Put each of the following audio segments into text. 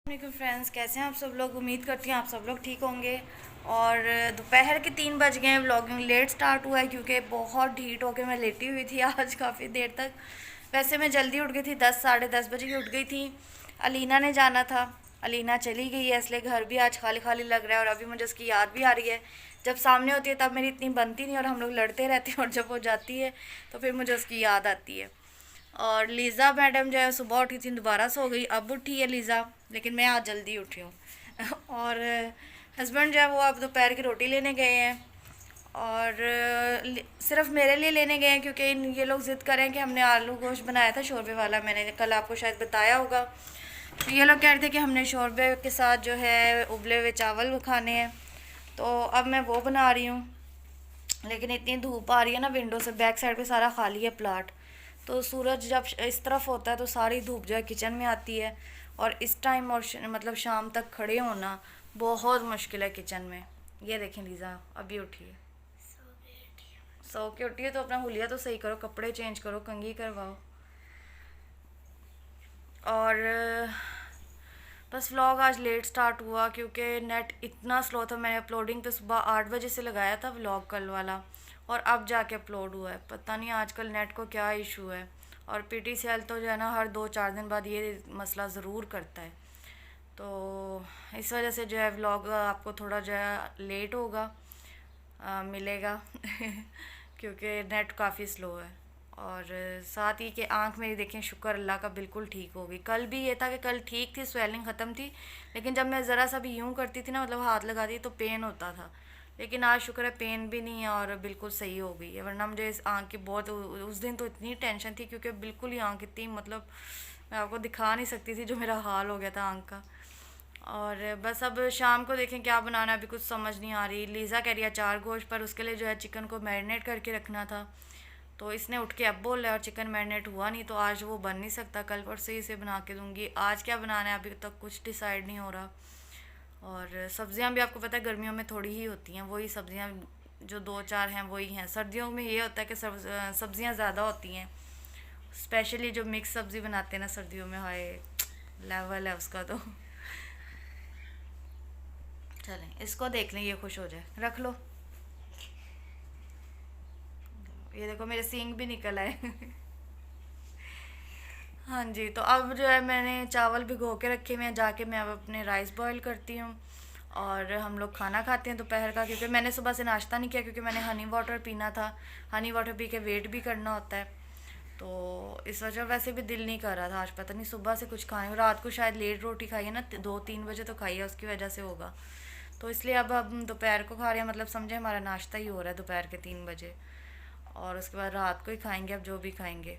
वालेकुम फ्रेंड्स, कैसे हैं आप सब लोग। उम्मीद करती हूँ आप सब लोग ठीक होंगे। और दोपहर के 3 बज गए हैं। व्लॉगिंग लेट स्टार्ट हुआ है क्योंकि बहुत ढीठ होकर मैं लेटी हुई थी आज काफ़ी देर तक। वैसे मैं जल्दी उठ गई थी, 10 साढ़े 10 बजे की उठ गई थी। अलीना ने जाना था, अलीना चली गई है, इसलिए घर भी आज खाली खाली लग रहा है। और अभी मुझे उसकी याद भी आ रही है। जब सामने होती है तब मेरी इतनी बनती नहीं और हम लोग लड़ते रहते हैं, और जब वो जाती है तो फिर मुझे उसकी याद आती है। और लीज़ा मैडम जो है सुबह उठी थी, दोबारा सो गई, अब उठी है लीज़ा, लेकिन मैं आज जल्दी उठी हूँ। और हस्बैंड जो है वो अब दोपहर की रोटी लेने गए हैं। और सिर्फ मेरे लिए लेने गए हैं क्योंकि ये लोग ज़िद करें कि हमने आलू गोश्त बनाया था शोरबे वाला, मैंने कल आपको शायद बताया होगा। तो ये लोग कह रहे थे कि हमने शोरबे के साथ जो है उबले हुए चावल खाने हैं, तो अब मैं वो बना रही हूँ। लेकिन इतनी धूप आ रही है ना, विंडो से बैक साइड पे सारा खाली है प्लाट, तो सूरज जब इस तरफ होता है तो सारी धूप जो है किचन में आती है। और इस टाइम और मतलब शाम तक खड़े होना बहुत मुश्किल है किचन में। ये देखें लीज़ा अभी उठी है, सो के उठी है, तो अपना हुलिया तो सही करो, कपड़े चेंज करो, कंघी करवाओ। और बस व्लॉग आज लेट स्टार्ट हुआ क्योंकि नेट इतना स्लो था। मैंने अपलोडिंग पे सुबह 8 बजे से लगाया था व्लॉग कल वाला, और अब जाके अपलोड हुआ है। पता नहीं आजकल नेट को क्या इशू है। और PTCL तो जो है ना हर 2-4 दिन बाद ये मसला ज़रूर करता है, तो इस वजह से जो है व्लॉग आपको थोड़ा जो है लेट होगा मिलेगा क्योंकि नेट काफ़ी स्लो है। और साथ ही कि आंख मेरी देखें, शुक्र अल्लाह का, बिल्कुल ठीक हो गई। कल भी ये था कि कल ठीक थी, स्वेलिंग ख़त्म थी, लेकिन जब मैं ज़रा सा भी यूं करती थी ना, मतलब हाथ लगाती तो पेन होता था। लेकिन आज शुक्र है पेन भी नहीं है और बिल्कुल सही हो गई है। वरना मुझे इस आंख की बहुत, उस दिन तो इतनी टेंशन थी क्योंकि बिल्कुल ही आंख इतनी, मतलब मैं आपको दिखा नहीं सकती थी जो मेरा हाल हो गया था आंख का। और बस अब शाम को देखें क्या बनाना है, अभी कुछ समझ नहीं आ रही। लीज़ा कह रही है अचार गोश्त, पर उसके लिए जो है चिकन को मैरिनेट करके रखना था, तो इसने उठ के अब बोल रहा है, और चिकन मैरिनेट हुआ नहीं तो आज वो बन नहीं सकता, कल परसों ही इसे बना के दूंगी। आज क्या बनाना है अभी तक कुछ डिसाइड नहीं हो रहा। और सब्जियां भी आपको पता है गर्मियों में थोड़ी ही होती हैं, वही सब्जियां जो 2-4 हैं वही हैं। सर्दियों में ये होता है कि सब्जियां ज़्यादा होती हैं, स्पेशली जो मिक्स सब्ज़ी बनाते हैं ना सर्दियों में, हाय लेवल है उसका तो। चलें इसको देख लें, ये खुश हो जाए, रख लो। ये देखो मेरे सींग भी निकल आए हाँ जी, तो अब जो है मैंने चावल भिगो के रखे हुए हैं, जाके मैं अब अपने राइस बॉईल करती हूँ। और हम लोग खाना खाते हैं दोपहर का, क्योंकि मैंने सुबह से नाश्ता नहीं किया क्योंकि मैंने हनी वाटर पीना था। हनी वाटर पी के वेट भी करना होता है, तो इस वजह वैसे भी दिल नहीं कर रहा था आज, पता नहीं सुबह से कुछ खाने, रात को शायद लेट रोटी खाई है ना, 2-3 बजे तो खाई है, उसकी वजह से होगा। तो इसलिए अब हम दोपहर को खा रहे हैं, मतलब समझे हमारा नाश्ता ही हो रहा है दोपहर के 3 बजे। और उसके बाद रात को ही खाएंगे अब जो भी खाएंगे।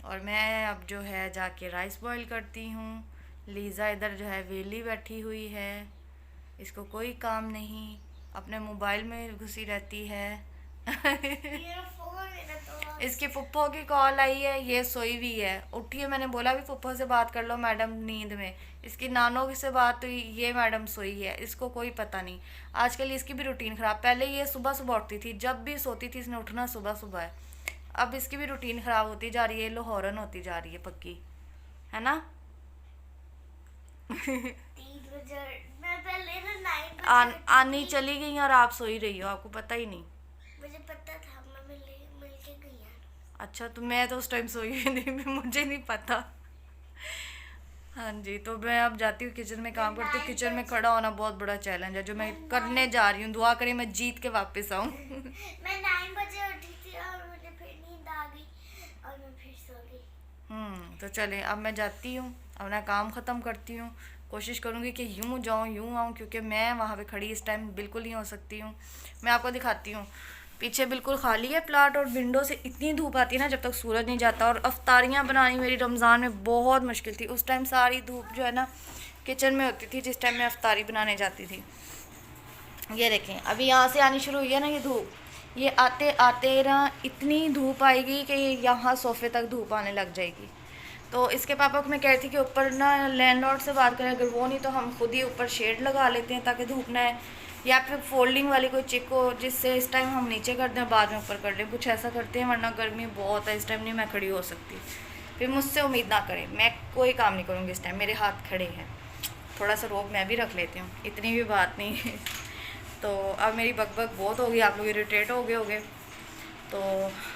और मैं अब जो है जाके राइस बॉईल करती हूँ। लीज़ा इधर जो है वेली बैठी हुई है, इसको कोई काम नहीं, अपने मोबाइल में घुसी रहती है इसकी पुप्पो की कॉल आई है, ये सोई हुई है, उठी है। मैंने बोला भी पुप्पो से बात कर लो मैडम नींद में, इसकी नानों से बात हुई, ये मैडम सोई है, इसको कोई पता नहीं। आजकल इसकी भी रूटीन ख़राब, पहले ये सुबह सुबह उठती थी, जब भी सोती थी इसने उठना सुबह सुबह है। अब इसकी भी रूटीन ख़राब होती जा रही है, लोहरन होती जा रही है पक्की, है ना आनी चली गई और आप सोई रही हो, आपको पता ही नहीं। मुझे पता था, मैं मिल के गई है। अच्छा, तो मैं तो उस टाइम सोई हुई नहीं, मुझे नहीं पता। हाँ जी, तो मैं अब जाती हूँ किचन में काम करती हूँ। किचन में खड़ा होना बहुत बड़ा चैलेंज है जो मैं करने जा रही हूँ। दुआ करें मैं जीत के वापस आऊँ मैं 9 बजे उठी थी और मुझे फिर नींद आ गई और मैं फिर सो गई। तो चलें अब मैं जाती हूँ, अपना काम ख़त्म करती हूँ। कोशिश करूँगी कि यूँ जाऊँ यूँ आऊँ, क्योंकि मैं वहाँ पे खड़ी इस टाइम बिल्कुल नहीं हो सकती हूँ। मैं आपको दिखाती हूँ, पीछे बिल्कुल खाली है प्लाट, और विंडो से इतनी धूप आती है ना जब तक सूरज नहीं जाता। और अफ्तारियाँ बनानी मेरी रमज़ान में बहुत मुश्किल थी, उस टाइम सारी धूप जो है ना किचन में होती थी जिस टाइम मैं अफ्तारी बनाने जाती थी। ये देखें अभी यहाँ से आनी शुरू हुई है ना ये धूप, ये आते आते ना इतनी धूप आएगी कि यहाँ सोफ़े तक धूप आने लग जाएगी। तो इसके पापा को मैं कह रही थी कि ऊपर ना लैंडलॉर्ड से बात करें, अगर वो नहीं तो हम खुद ही ऊपर शेड लगा लेते हैं ताकि धूप ना आए, या फिर फोल्डिंग वाली कोई चिक हो जिससे इस टाइम हम नीचे कर दें बाद में ऊपर कर लें, कुछ ऐसा करते हैं। वरना गर्मी बहुत है, इस टाइम नहीं मैं खड़ी हो सकती। फिर मुझसे उम्मीद ना करें, मैं कोई काम नहीं करूँगी इस टाइम, मेरे हाथ खड़े हैं। थोड़ा सा रोब मैं भी रख लेती हूँ, इतनी भी बात नहीं है। तो अब मेरी बकबक बहुत होगी, आप लोग इरिटेट हो गए होगे। तो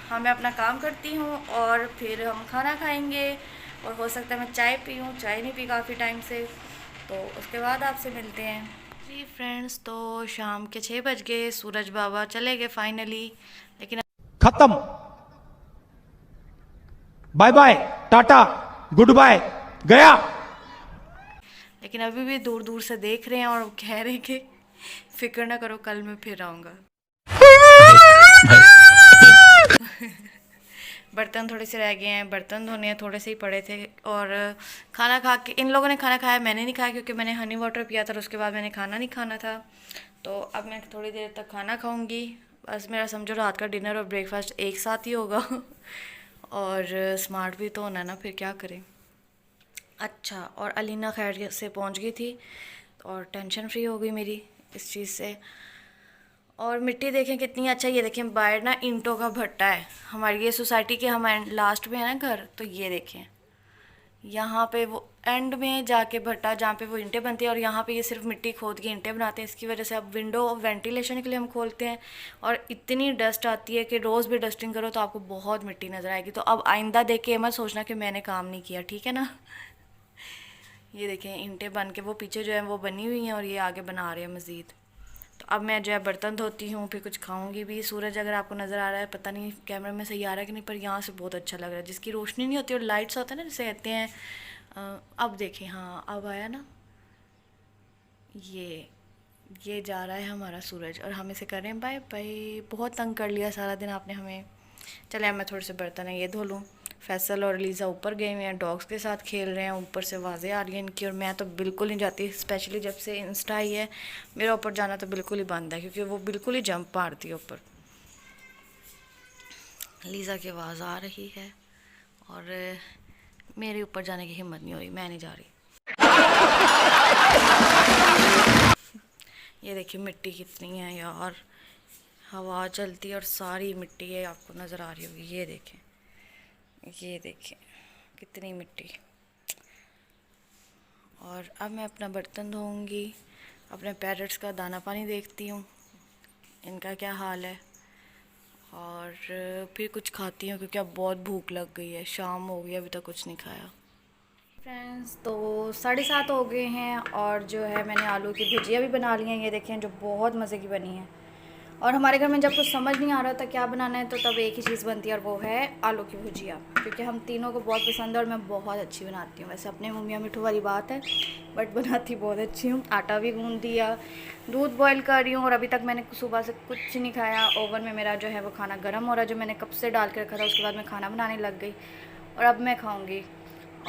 हाँ, मैं अपना काम करती हूँ और फिर हम खाना खाएंगे, और हो सकता है मैं चाय पीऊँ, चाय नहीं पी काफ़ी टाइम से। तो उसके बाद आपसे मिलते हैं। जी फ्रेंड्स, तो शाम के 6 बज गए, सूरज बाबा चले गए फाइनली, लेकिन खत्म, bye bye, tata, good bye, गया। लेकिन अभी भी दूर दूर से देख रहे हैं और कह रहे हैं कि फिक्र ना करो, कल मैं फिर आऊँगा। बर्तन थोड़े से रह गए हैं, बर्तन धोने हैं, थोड़े से ही पड़े थे। और खाना खा के इन लोगों ने खाना खाया, मैंने नहीं खाया क्योंकि मैंने हनी वाटर पिया था और उसके बाद मैंने खाना नहीं खाना था। तो अब मैं थोड़ी देर तक खाना खाऊंगी। बस मेरा समझो रात का डिनर और ब्रेकफास्ट एक साथ ही होगा। और स्मार्ट भी तो होना है ना, फिर क्या करें। अच्छा, और अलीना खैर से पहुंच गई थी और टेंशन फ्री हो गई मेरी इस चीज़ से। और मिट्टी देखें कितनी अच्छा, ये देखें बाहर ना ईंटों का भट्टा है हमारी ये सोसाइटी के, हमारे लास्ट में है ना घर। तो ये देखें यहाँ पे वो एंड में जाके भट्टा जहाँ पे वो ईंटें बनती है, और यहाँ पे ये सिर्फ मिट्टी खोद के ईंटें बनाते हैं। इसकी वजह से अब विंडो वेंटिलेशन के लिए हम खोलते हैं, और इतनी डस्ट आती है कि रोज़ भी डस्टिंग करो तो आपको बहुत मिट्टी नज़र आएगी। तो अब आइंदा देख के मत सोचना कि मैंने काम नहीं किया, ठीक है ना। ये देखें ईंटें बन के वो पीछे जो है वो बनी हुई हैं, और ये आगे बना रहे हैं मज़ीद। तो अब मैं जो है बर्तन धोती हूँ, फिर कुछ खाऊंगी भी। सूरज अगर आपको नज़र आ रहा है, पता नहीं कैमरे में सही आ रहा है कि नहीं, पर यहाँ से बहुत अच्छा लग रहा है। जिसकी रोशनी नहीं होती और लाइट्स होते हैं ना, जैसे कहते हैं अब देखें, हाँ अब आया ना, ये जा रहा है हमारा सूरज, और हम इसे कर रहे हैं बाय बाय। बहुत तंग कर लिया सारा दिन आपने हमें। चले अब मैं थोड़े से बर्तन है ये धो लूँ। फैसल और लीज़ा ऊपर गए हुए हैं, डॉग्स के साथ खेल रहे हैं, ऊपर से आवाज़ें आ रही हैं इनकी, और मैं तो बिल्कुल नहीं जाती। स्पेशली जब से इंस्टा आई है, मेरा ऊपर जाना तो बिल्कुल ही बंद है, क्योंकि वो बिल्कुल ही जंप मारती है ऊपर। लीज़ा की आवाज़ आ रही है और मेरे ऊपर जाने की हिम्मत नहीं हो रही, मैं नहीं जा रही। ये देखिए मिट्टी कितनी है यार, हवा चलती है और सारी मिट्टी है, आपको नज़र आ रही होगी। ये देखें कितनी मिट्टी। और अब मैं अपना बर्तन धोऊंगी, अपने पैरट्स का दाना पानी देखती हूँ इनका क्या हाल है, और फिर कुछ खाती हूँ क्योंकि अब बहुत भूख लग गई है। शाम हो गई, अभी तक कुछ नहीं खाया। फ्रेंड्स, तो 7:30 हो गए हैं, और जो है मैंने आलू की भुजिया भी बना ली है, ये देखें, जो बहुत मज़े की बनी है। और हमारे घर में जब कुछ समझ नहीं आ रहा था क्या बनाना है, तो तब एक ही चीज़ बनती है, और वो है आलू की भुजिया, क्योंकि हम तीनों को बहुत पसंद है और मैं बहुत अच्छी बनाती हूँ। वैसे अपने मम्मियाँ मिठू वाली बात है, बट बनाती बहुत अच्छी हूँ। आटा भी गूँध दिया, दूध बॉईल कर रही हूँ, और अभी तक मैंने सुबह से कुछ नहीं खाया। ओवन में मेरा जो है वो खाना गर्म हो रहा है, जो मैंने कब से डाल के रखा था। उसके बाद मैं खाना बनाने लग गई, और अब मैं खाऊँगी,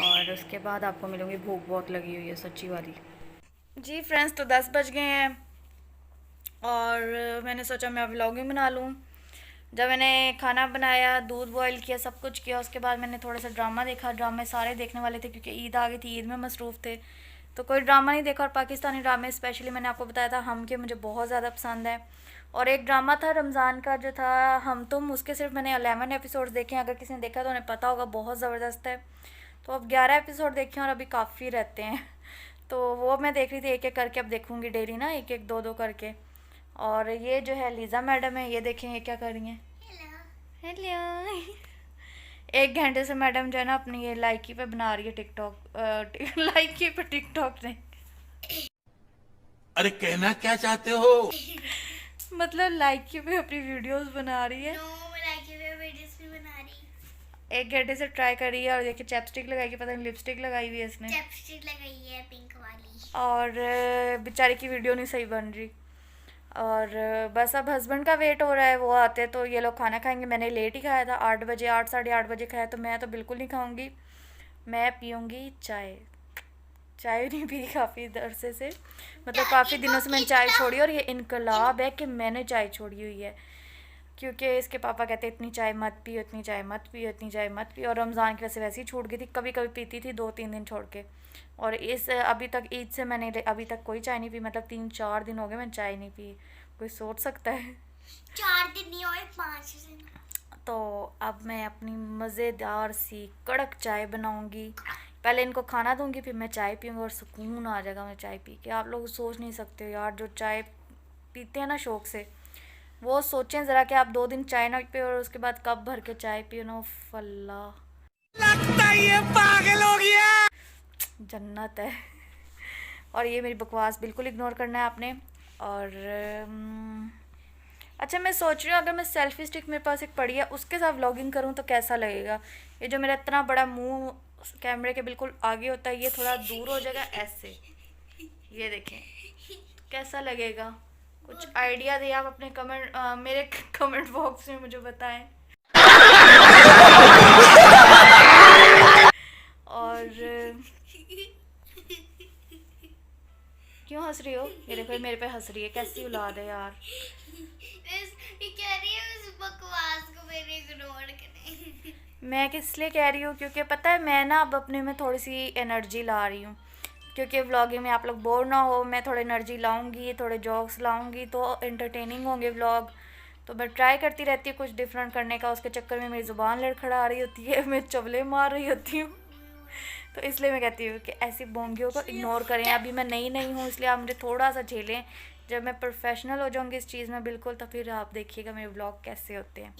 और उसके बाद आपको मिलूँगी। भूख बहुत लगी हुई है सच्ची वाली। जी फ्रेंड्स, तो 10 बज गए हैं, और मैंने सोचा मैं व्लॉगिंग बना लूँ। जब मैंने खाना बनाया, दूध बॉईल किया, सब कुछ किया, उसके बाद मैंने थोड़ा सा ड्रामा देखा। ड्रामे सारे देखने वाले थे क्योंकि ईद आ गई थी, ईद में मसरूफ़ थे, तो कोई ड्रामा नहीं देखा। और पाकिस्तानी ड्रामे स्पेशली मैंने आपको बताया था हम के, मुझे बहुत ज़्यादा पसंद है। और एक ड्रामा था रमज़ान का जो था हम तुम, उसके सिर्फ मैंने 11 एपिसोड्स देखे हैं। अगर किसी ने देखा तो उन्हें पता होगा, बहुत ज़बरदस्त है। तो अब 11 एपिसोड देखे हैं और अभी काफ़ी रहते हैं। तो वो मैं देख रही थी एक एक करके, अब देखूँगी डेली ना, एक एक दो दो करके। और ये जो है लीज़ा मैडम है, ये देखें ये क्या कर रही हैं। हेलो। 1 घंटे से मैडम जो है ना अपनी ये लाइकी पे बना रही है टिकटॉक। लाइकी पे टिकटॉक नहीं, अरे कहना क्या चाहते हो? मतलब लाइकी पे अपनी वीडियोस बना रही है। मैं लाइकी पे वीडियोस भी बना रही। 1 घंटे से ट्राई कर रही है, और देखिए चैपस्टिक लगाई, पता नहीं लिपस्टिक लगाई हुई है इसने, चैपस्टिक लगाई है पिंक वाली। और बेचारी की वीडियो नहीं सही बन रही। और बस अब हस्बैंड का वेट हो रहा है, वो आते तो ये लोग खाना खाएंगे। मैंने लेट ही खाया था, 8 बजे, 8 साढ़े 8 बजे खाया, तो मैं तो बिल्कुल नहीं खाऊंगी। मैं पीऊँगी चाय। चाय नहीं पी काफ़ी अरसे से, मतलब काफ़ी दिनों से मैंने चाय छोड़ी, और ये इनकलाब है कि मैंने चाय छोड़ी हुई है, क्योंकि इसके पापा कहते इतनी चाय मत पियो, इतनी चाय मत पियो, इतनी चाय मत पियो। और रमज़ान की वैसे ही छूट गई थी, कभी कभी पीती थी 2-3 दिन छोड़ के। और इस अभी तक ईद से मैंने अभी तक कोई चाय नहीं पी, मतलब 3-4 दिन हो गए मैंने चाय नहीं पी। कोई सोच सकता है। 4 दिन नहीं हुए, 5 दिन। तो अब मैं अपनी मज़ेदार सी कड़क चाय बनाऊंगी। पहले इनको खाना दूंगी, फिर मैं चाय पीऊँगी और सुकून आ जाएगा मैं चाय पी के। आप लोग सोच नहीं सकते हो यार, जो चाय पीते हैं ना शौक़ से, वो सोचें ज़रा कि आप 2 दिन चाय ना पिए और उसके बाद कब भर के चाय पिए ना, फल्ला लगता है ये पागल हो गया। जन्नत है। और ये मेरी बकवास बिल्कुल इग्नोर करना है आपने। और अच्छा, मैं सोच रही हूँ अगर मैं सेल्फी स्टिक मेरे पास एक पड़ी है उसके साथ व्लॉगिंग करूँ तो कैसा लगेगा। ये जो मेरा इतना बड़ा मुंह कैमरे के बिल्कुल आगे होता है, ये थोड़ा दूर हो जाएगा ऐसे, ये देखें कैसा लगेगा। कुछ आइडिया दिए आप अपने कमेंट मेरे कमेंट बॉक्स में मुझे बताएं। और क्यों हंस रही हो? ये देखो मेरे पे हंस रही है, कैसी औलाद है यार। ये कह रही है उस बकवास को मेरे इग्नोर करें। मैं किस लिए कह रही हूँ, क्योंकि पता है मैं ना अब अपने में थोड़ी सी एनर्जी ला रही हूँ, क्योंकि व्लॉगिंग में आप लोग बोर ना हो, मैं थोड़ी एनर्जी लाऊंगी, थोड़े जॉक्स लाऊंगी तो एंटरटेनिंग होंगे व्लॉग। तो मैं ट्राई करती रहती हूँ कुछ डिफरेंट करने का, उसके चक्कर में मेरी ज़ुबान लड़खड़ा रही होती है, मैं चवले मार रही होती हूँ। तो इसलिए मैं कहती हूँ कि ऐसी बोंगियों को इग्नोर करें। अभी मैं नई हूँ इसलिए आप मुझे थोड़ा सा झेलें। जब मैं प्रोफेशनल हो जाऊँगी इस चीज़ में बिल्कुल, तो फिर आप देखिएगा मेरे व्लॉग कैसे होते हैं।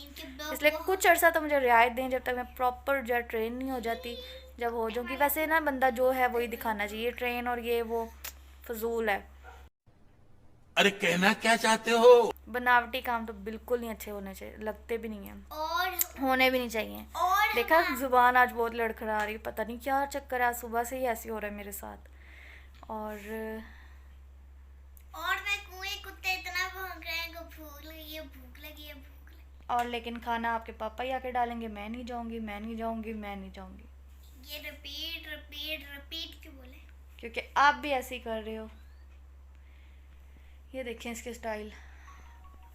इसलिए कुछ अर्सा तो मुझे रियायत दें जब तक मैं प्रॉपर जो ट्रेन नहीं हो जाती। जब हो जाऊँगी, वैसे ना बंदा जो है वही दिखाना चाहिए, ट्रेन और ये वो फजूल है। अरे कहना क्या चाहते हो? बनावटी काम तो बिल्कुल नहीं अच्छे होने चाहिए, लगते भी नहीं हैं और होने भी नहीं चाहिए। और देखा जुबान आज बहुत लड़खड़ा रही, पता नहीं क्या चक्कर है, आज सुबह से ही ऐसी हो रहा है मेरे साथ। और मैं कुएं कुत्ते इतना भौंक रहे हैं, भूख लगी है, भूख लगी है, भूख लगी। और लेकिन खाना आपके पापा ही आके डालेंगे, मैं नहीं जाऊंगी, मैं नहीं जाऊंगी, मैं नहीं जाऊंगी। ये रिपीट रिपीट रिपीट क्यों बोले? क्योंकि आप भी ऐसे ही कर रहे हो। ये देखें इसके स्टाइल।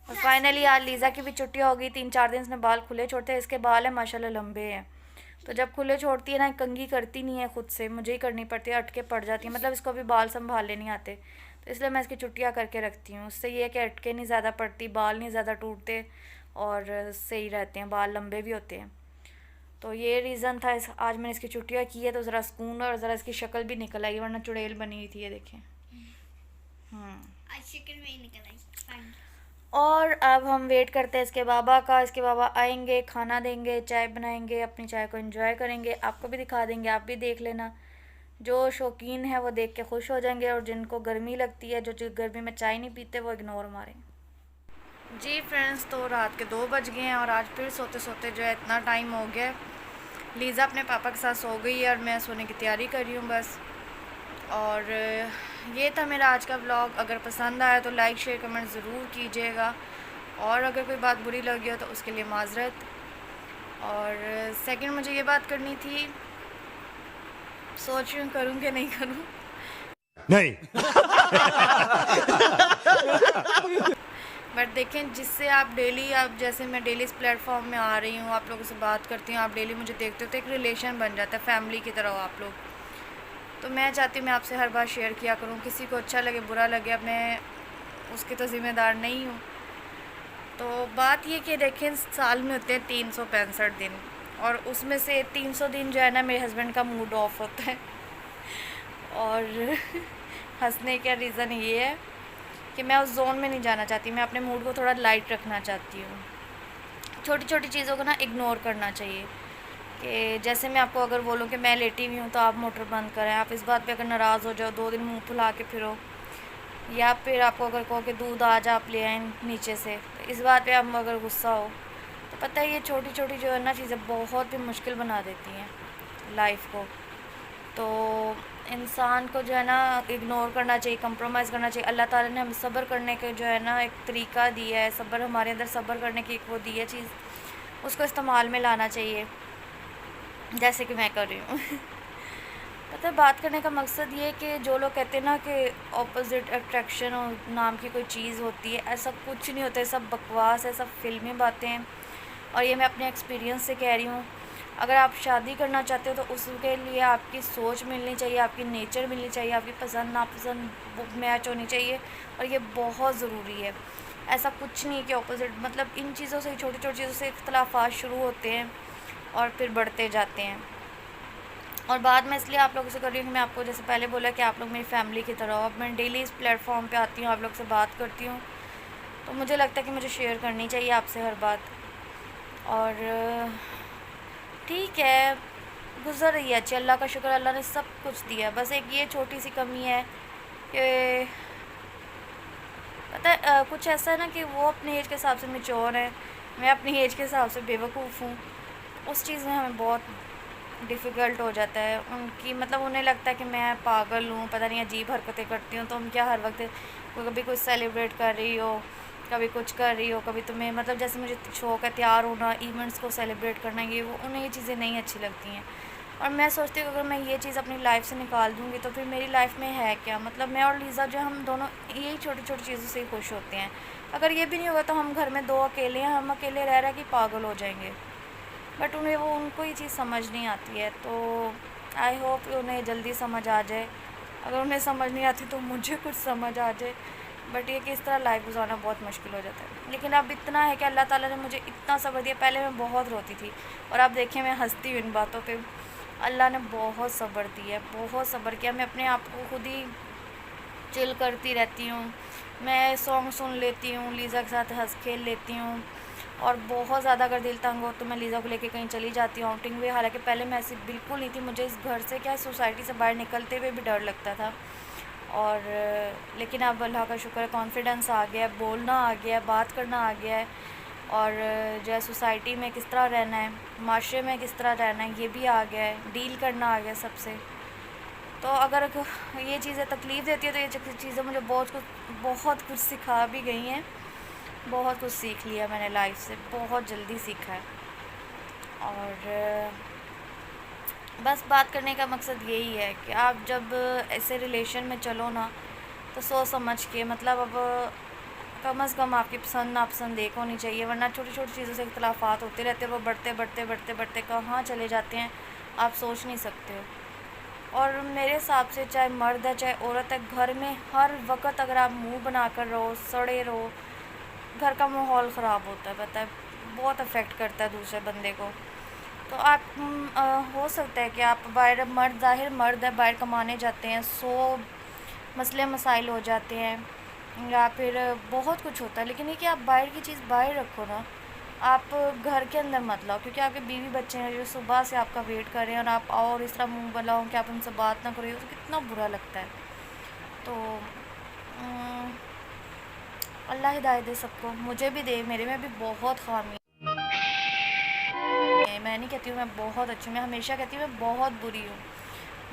और फाइनली आज लीज़ा की भी छुट्टी हो गई, 3-4 दिन इसने बाल खुले छोड़ते हैं। इसके बाल है माशाल्लाह लंबे हैं, तो जब खुले छोड़ती है ना, कंघी करती नहीं है खुद से, मुझे ही करनी पड़ती है, अटके पड़ जाती है। मतलब इसको भी बाल संभालने नहीं आते, तो इसलिए मैं इसकी छुट्टियाँ करके रखती हूँ। उससे ये है कि अटके नहीं ज़्यादा पड़ती, बाल नहीं ज़्यादा टूटते और सही रहते हैं, बाल लंबे भी होते हैं। तो ये रीज़न था आज मैंने इसकी छुट्टियाँ की है, तो ज़रा सुकून और ज़रा इसकी शक्ल भी निकल आई, वरना चुड़ैल बनी हुई थी। ये देखें। आज शक्ल में ही निकल आई। और अब हम वेट करते हैं इसके बाबा का। इसके बाबा आएंगे, खाना देंगे, चाय बनाएंगे, अपनी चाय को एंजॉय करेंगे, आपको भी दिखा देंगे, आप भी देख लेना। जो शौकीन है वो देख के खुश हो जाएंगे, और जिनको गर्मी लगती है, जो गर्मी में चाय नहीं पीते, वो इग्नोर मारें। जी फ्रेंड्स, तो रात के 2 बज गए हैं और आज फिर सोते सोते जो है इतना टाइम हो गया। लीज़ा अपने पापा के साथ सो गई है और मैं सोने की तैयारी कर रही हूँ बस। और ये था मेरा आज का व्लॉग। अगर पसंद आया तो लाइक शेयर कमेंट ज़रूर कीजिएगा, और अगर कोई बात बुरी लगी हो तो उसके लिए माज़रत। और सेकंड, मुझे ये बात करनी थी, सोच रही हूँ करूँ कि नहीं करूँ। नहीं। बट देखें, जिससे आप डेली, आप जैसे मैं डेली इस प्लेटफॉर्म में आ रही हूँ, आप लोगों से बात करती हूँ, आप डेली मुझे देखते हो, तो एक रिलेशन बन जाता है, फैमिली की तरह हो आप लोग। तो मैं चाहती हूँ मैं आपसे हर बार शेयर किया करूँ, किसी को अच्छा लगे बुरा लगे, अब मैं उसकी तो ज़िम्मेदार नहीं हूँ। तो बात ये कि देखें, साल में होते हैं 365 दिन, और उसमें से 300 दिन जो है ना मेरे हस्बैंड का मूड ऑफ होता है। और हंसने का रीज़न ये है कि मैं उस जोन में नहीं जाना चाहती, मैं अपने मूड को थोड़ा लाइट रखना चाहती हूँ। छोटी छोटी चीज़ों को ना इग्नोर करना चाहिए, कि जैसे मैं आपको अगर बोलूँ कि मैं लेटी हुई हूँ तो आप मोटर बंद करें, आप इस बात पे अगर नाराज़ हो जाओ, 2 दिन मुंह फुला के फिरो, या फिर आपको अगर कहो कि दूध आज आप ले आए नीचे से, तो इस बात पे आप अगर गुस्सा हो, तो पता है ये छोटी छोटी जो है ना चीज़ें बहुत ही मुश्किल बना देती हैं लाइफ को। तो इंसान को जो है ना इग्नोर करना चाहिए, कंप्रोमाइज़ करना चाहिए। अल्लाह ताला ने हमें सब्र करने के जो है ना एक तरीका दिया है, सब्र हमारे अंदर सब्र करने की एक वो दी है चीज़, उसको इस्तेमाल में लाना चाहिए, जैसे कि मैं कर रही हूँ। पता है, बात करने का मकसद ये है कि जो लोग कहते हैं ना कि ऑपोजिट अट्रैक्शन नाम की कोई चीज़ होती है, ऐसा कुछ नहीं होता है, सब बकवास है, सब फिल्मी बातें हैं। और ये मैं अपने एक्सपीरियंस से कह रही हूँ। अगर आप शादी करना चाहते हो तो उसके लिए आपकी सोच मिलनी चाहिए, आपकी नेचर मिलनी चाहिए, आपकी पसंद नापसंद मैच होनी चाहिए, और ये बहुत ज़रूरी है। ऐसा कुछ नहीं कि ऑपोजिट, मतलब इन चीज़ों से, छोटी छोटी चीज़ों से इख्तलाफात शुरू होते हैं और फिर बढ़ते जाते हैं। और बाद में इसलिए आप लोगों से कर रही हूँ कि मैं आपको जैसे पहले बोला कि आप लोग मेरी फैमिली की तरह हो। अब मैं डेली इस प्लेटफॉर्म पे आती हूँ, आप लोग से बात करती हूँ, तो मुझे लगता है कि मुझे शेयर करनी चाहिए आपसे हर बात। और ठीक है, गुज़र रही है अच्छी, अल्लाह का शुक्र, अल्लाह ने सब कुछ दिया। बस एक ये छोटी सी कमी है कि पता है कुछ ऐसा है ना कि वो अपने एज के हिसाब से मैच्योर है, मैं अपनी एज के हिसाब से बेवकूफ़ हूँ। उस चीज़ में हमें बहुत डिफ़िकल्ट हो जाता है। उनकी मतलब उन्हें लगता है कि मैं पागल हूँ, पता नहीं अजीब हरकतें करती हूँ, तो हम क्या हर वक्त कभी कुछ सेलिब्रेट कर रही हो, कभी कुछ कर रही हो, कभी तुम्हें मतलब जैसे मुझे शौक़ है तैयार होना, इवेंट्स को सेलिब्रेट करना, ये वो, उन्हें ये चीज़ें नहीं अच्छी लगती हैं। और मैं सोचती हूँ अगर मैं ये चीज़ अपनी लाइफ से निकाल दूँगी तो फिर मेरी लाइफ में है क्या। मतलब मैं और लीज़ा जो हम दोनों यही छोटी छोटी चीज़ों से ही खुश होते हैं। अगर ये भी नहीं होगा तो हम घर में दो अकेले हैं, हम अकेले रह रह के पागल हो जाएंगे। बट उनको ये चीज़ समझ नहीं आती है, तो आई होप कि उन्हें जल्दी समझ आ जाए। अगर उन्हें समझ नहीं आती तो मुझे कुछ समझ आ जाए। बट ये कि इस तरह लाइफ गुजारना बहुत मुश्किल हो जाता है। लेकिन अब इतना है कि अल्लाह ताला ने मुझे इतना सब्र दिया। पहले मैं बहुत रोती थी और अब देखिए मैं हंसती हूँ इन बातों पे। अल्लाह ने बहुत सब्र दिया, बहुत सब्र किया। मैं अपने आप को खुद ही चिल करती रहती हूँ, मैं सॉन्ग सुन लेती हूँ, लीज़ा के साथ हंस खेल लेती हूँ। और बहुत ज़्यादा अगर दिल तंग हो तो मैं लीज़ा को लेके कहीं चली जाती हूँ आउटिंग में। हालांकि पहले मैं ऐसी बिल्कुल नहीं थी, मुझे इस घर से क्या सोसाइटी से बाहर निकलते हुए भी डर लगता था। और लेकिन अब अल्लाह का शुक्र है, कॉन्फिडेंस आ गया है, बोलना आ गया है, बात करना आ गया है। और जो है सोसाइटी में किस तरह रहना है, माशरे में किस तरह रहना है, ये भी आ गया है, डील करना आ गया सबसे। तो अगर ये चीज़ें तकलीफ़ देती है तो ये चीज़ें मुझे बहुत कुछ सिखा भी गई हैं। बहुत कुछ सीख लिया मैंने लाइफ से, बहुत जल्दी सीखा है। और बस बात करने का मकसद यही है कि आप जब ऐसे रिलेशन में चलो ना तो सोच समझ के, मतलब अब कम से कम आपकी पसंद नापसंद एक होनी चाहिए, वरना छोटी छोटी चीज़ों से इख्तलाफात होते रहते हैं, वो बढ़ते बढ़ते बढ़ते बढ़ते कहाँ चले जाते हैं आप सोच नहीं सकते हो। और मेरे हिसाब से चाहे मर्द है चाहे औरत है, घर में हर वक्त अगर आप मुंह बना कर रहो, सड़े रहो, घर का माहौल ख़राब होता है, पता है, बहुत अफेक्ट करता है दूसरे बंदे को। तो आप हो सकता है कि आप बाहर, मर्द ज़ाहिर मर्द है, बाहर कमाने जाते हैं, 100 मसले मसाइल हो जाते हैं या फिर बहुत कुछ होता है। लेकिन ये कि आप बाहर की चीज़ बाहर रखो ना, आप घर के अंदर मत लाओ, क्योंकि आपके बीवी बच्चे हैं जो सुबह से आपका वेट कर रहे हैं और आप आओ और इस तरह मुँह बनाओ कि आप उनसे बात ना करो, तो कितना बुरा लगता है। तो अल्लाह हिदायत दे सबको, मुझे भी दे, मेरे में भी बहुत खामी है। मैं नहीं कहती हूँ मैं बहुत अच्छी हूँ, मैं हमेशा कहती हूँ मैं बहुत बुरी हूँ,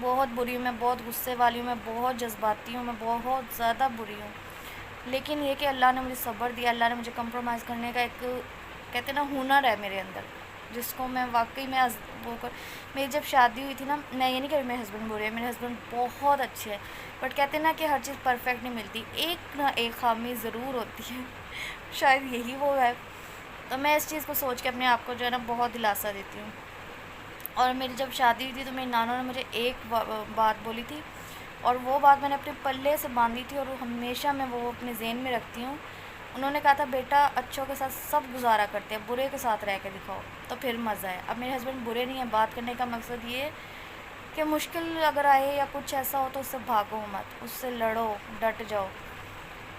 बहुत बुरी हूँ, मैं बहुत गुस्से वाली हूँ, मैं बहुत जज्बाती हूँ, मैं बहुत ज़्यादा बुरी हूँ। लेकिन ये कि अल्लाह ने मुझे सब्र दिया, अल्लाह ने मुझे कंप्रोमाइज़ करने का एक, कहते ना, हुनर है मेरे अंदर, जिसको मैं वाकई में वो कर। मेरी जब शादी हुई थी ना, मैं ये नहीं कह रही मेरे हस्बैंड बुरे हैं, मेरे हस्बैंड बहुत अच्छे हैं, बट कहते ना कि हर चीज़ परफेक्ट नहीं मिलती, एक ना एक खामी ज़रूर होती है। शायद यही वो है। तो मैं इस चीज़ को सोच के अपने आप को जो है ना बहुत दिलासा देती हूँ। और मेरी जब शादी हुई थी तो मेरी नाना ने मुझे एक बात बोली थी, और वो बात मैंने अपने पल्ले से बांधी थी और हमेशा मैं वो अपने ज़हन में रखती हूँ। उन्होंने कहा था, बेटा अच्छों के साथ सब गुजारा करते हैं, बुरे के साथ रह के दिखाओ तो फिर मज़ा है। अब मेरे हस्बैंड बुरे नहीं हैं, बात करने का मकसद ये है कि मुश्किल अगर आए या कुछ ऐसा हो तो उससे भागो मत, उससे लड़ो, डट जाओ।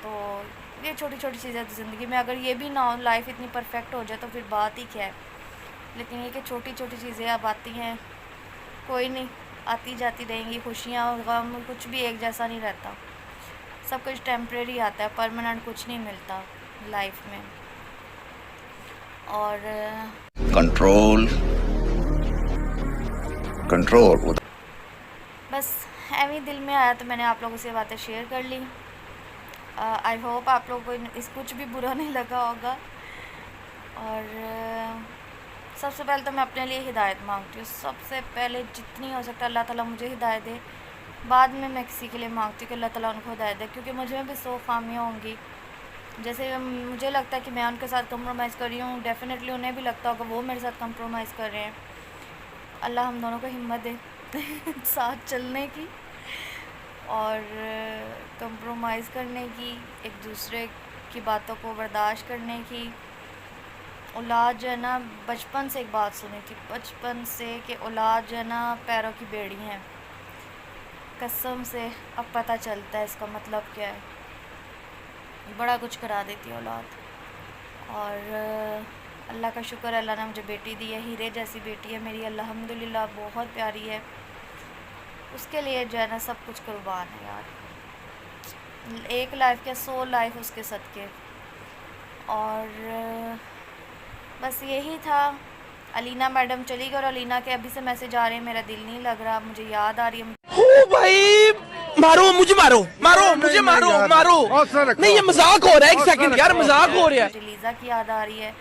तो ये छोटी छोटी चीज़ें ज़िंदगी में, अगर ये भी ना हो, लाइफ इतनी परफेक्ट हो जाए तो फिर बात ही क्या है। लेकिन ये कि छोटी छोटी चीज़ें अब आती हैं, कोई नहीं, आती जाती रहेंगी। खुशियाँ और गम कुछ भी एक जैसा नहीं रहता, सब कुछ टेम्परेरी आता है, परमानेंट कुछ नहीं मिलता लाइफ में। और कंट्रोल कंट्रोल बस ऐਵੇਂ दिल में आया तो मैंने आप लोगों से बातें शेयर कर ली। आई होप आप लोगों को इस कुछ भी बुरा नहीं लगा होगा। और सबसे पहले तो मैं अपने लिए हिदायत मांगती हूँ, सबसे पहले जितनी हो सकता है अल्लाह ताला मुझे हिदायत दे। बाद में मैं किसी के लिए मांगती हूँ कि अल्लाह ताला उनको हिदायत दे, क्योंकि मुझे में भी 100 खामियाँ होंगी। जैसे मुझे लगता है कि मैं उनके साथ कंप्रोमाइज़ कर रही हूँ, डेफ़िनेटली उन्हें भी लगता होगा वो मेरे साथ कंप्रोमाइज़ कर रहे हैं। अल्लाह हम दोनों को हिम्मत दे साथ चलने की और कंप्रोमाइज़ करने की, एक दूसरे की बातों को बर्दाश्त करने की। औलाद जो है ना, बचपन से एक बात सुनी थी बचपन से कि औलाद जो है ना पैरों की बेड़ी है। कसम से अब पता चलता है इसका मतलब क्या है। बड़ा कुछ करा देती है औलाद। और अल्लाह का शुक्र है, अल्लाह ने मुझे बेटी दी है, हीरे जैसी बेटी है मेरी, अल्हम्दुलिल्लाह बहुत प्यारी है। उसके लिए जो है ना सब कुछ कुर्बान है यार। एक लाइफ क्या 100 लाइफ उसके सदके। और बस यही था। अलीना मैडम चली गई और अलीना के अभी से मैसेज आ रहे हैं, मेरा दिल नहीं लग रहा, मुझे याद आ रही है। ओ भाई मारो मुझे, मारो मुझे, मारो नहीं, ये मजाक हो रहा है। एक सेकंड यार, मजाक हो रहा है। मुझे लीज़ा की याद आ रही है।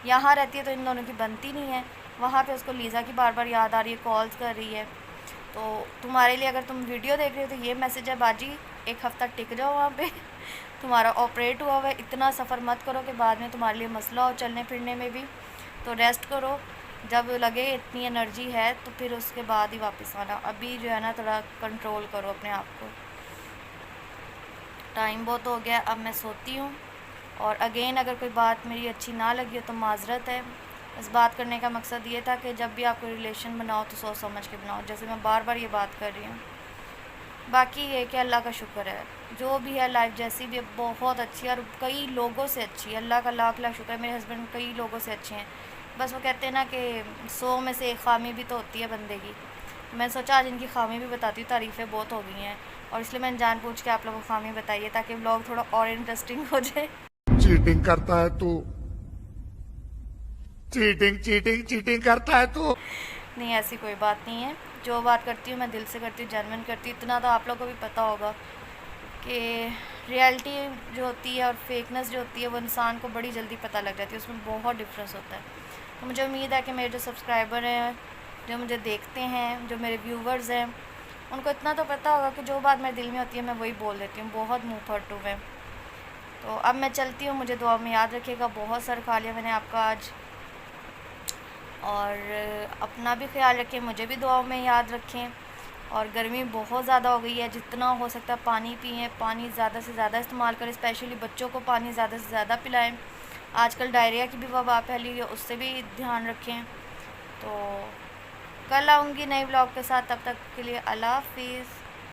यहाँ रहती है तो इन दोनों की बनती नहीं है, वहाँ पे उसको लीज़ा की बार बार याद आ रही है, कॉल्स कर रही है। तो तुम्हारे लिए अगर तुम वीडियो देख रहे हो तो ये मैसेज है, बाजी 1 हफ़्ता टिक जाओ वहाँ पे। तुम्हारा ऑपरेट हुआ हुआ है, इतना सफ़र मत करो कि बाद में तुम्हारे लिए मसला हो चलने फिरने में भी। तो रेस्ट करो, जब लगे इतनी एनर्जी है तो फिर उसके बाद ही वापस आना। अभी जो है ना थोड़ा कंट्रोल करो अपने आप को। टाइम बहुत हो गया, अब मैं सोती हूँ। और अगेन अगर कोई बात मेरी अच्छी ना लगी हो तो माजरत है। इस बात करने का मकसद ये था कि जब भी आप कोई रिलेशन बनाओ तो सोच समझ के बनाओ, जैसे मैं बार बार ये बात कर रही हूँ। बाकी ये कि अल्लाह का शुक्र है, जो भी है लाइफ जैसी भी है बहुत अच्छी है और कई लोगों से अच्छी है। अल्लाह का लाख लाख शुक्र है, मेरे हस्बैंड कई लोगों से अच्छे हैं। बस वो कहते हैं ना कि 100 में से एक खामी भी तो होती है बंदे की। मैं सोचा आज इनकी खामी भी बताती हूँ, तारीफ़ें बहुत हो गई हैं और इसलिए मैंने जानबूझ के आप लोगों को खामी बताइए ताकि व्लॉग थोड़ा और इंटरेस्टिंग हो जाए। चीटिंग करता है तू, चीटिंग करता है तू। नहीं, ऐसी कोई बात नहीं है। जो बात करती हूँ मैं दिल से करती हूँ, जेन्युइन करती हूँ। इतना तो आप लोगों को भी पता होगा कि रियलिटी जो होती है और फेकनेस जो होती है वो इंसान को बड़ी जल्दी पता लग जाती है, उसमें बहुत डिफरेंस होता है। तो मुझे उम्मीद है कि मेरे जो सब्सक्राइबर हैं, जो मुझे देखते हैं, जो मेरे व्यूवर्स हैं, उनको इतना तो पता होगा कि जो बात मेरे दिल में होती है मैं वही बोल देती हूँ, बहुत मुँह फट हुए। तो अब मैं चलती हूँ, मुझे दुआ में याद रखिएगा। बहुत सर खा लिया मैंने आपका आज, और अपना भी ख्याल रखें, मुझे भी दुआओं में याद रखें। और गर्मी बहुत ज़्यादा हो गई है, जितना हो सकता है पानी पिएं, पानी ज़्यादा से ज़्यादा इस्तेमाल करें, स्पेशली बच्चों को पानी ज़्यादा से ज़्यादा पिलाएं। आजकल डायरिया की भी वबा फैली हुई है, उससे भी ध्यान रखें। तो कल आऊँगी नए व्लॉग के साथ, तब तक के लिए अल्लाह हाफिज़।